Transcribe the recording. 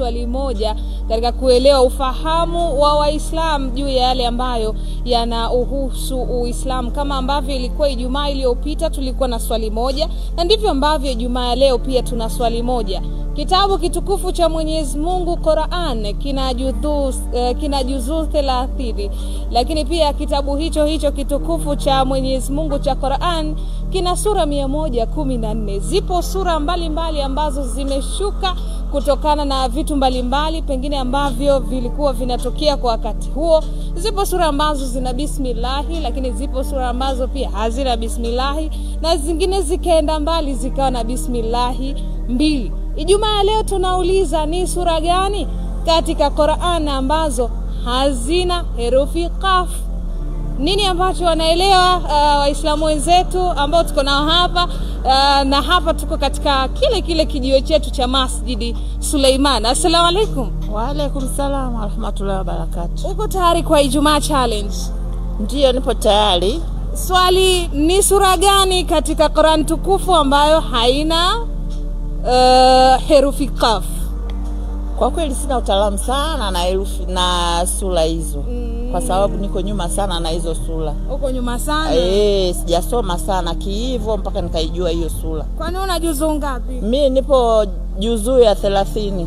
swali moja katika kuelewa ufahamu wa Waislamu juu ya yale ambayo yanauhusu Uislamu. Kama ambavyo ilikuwa Ijumaa iliyopita tulikuwa na swali moja, na ndivyo ambavyo Ijumaa leo pia tuna swali moja. Kitabu kitukufu cha Mwenyezi Mungu Qur'an kina juzuu 30, lakini pia kitabu hicho kitukufu cha Mwenyezi Mungu cha Qur'an kina sura 114. Zipo sura mbalimbali ambazo zimeshuka kutokana na vitu mbalimbali pengine ambavyo vilikuwa vinatokea kwa wakati huo. Zipo sura ambazo zina bismillahi, lakini zipo sura ambazo pia hazina bismillahi, na zingine zikaenda mbali zikawa na bismillahi 2. Ijumaa leo tunauliza ni sura gani katika Qur'an ambazo hazina herufi qaf? Nini ambacho wanaelewa Waislamu wenzetu ambao tuko nao hapa, na hapa tuko katika kile kijiwe chetu cha Masjidi Suleiman. Assalamu alaikum. Wa alaikum salam wa rahmatullahi wa barakatuh. Uko tayari kwa Ijumaa challenge? Ndiyo, nipo tayari. Swali ni sura gani katika Qur'an tukufu ambayo haina herufi qaf? Kwa kweli sina utaalamu sana na herufi na sura hizo. Kwa sababu niko nyuma sana na hizo sura. Uko nyuma sana? Sijasoma sana hivyo mpaka nikaijua hiyo sura. Kwani una juzuu ngapi? Mimi nipo juzuu ya 30.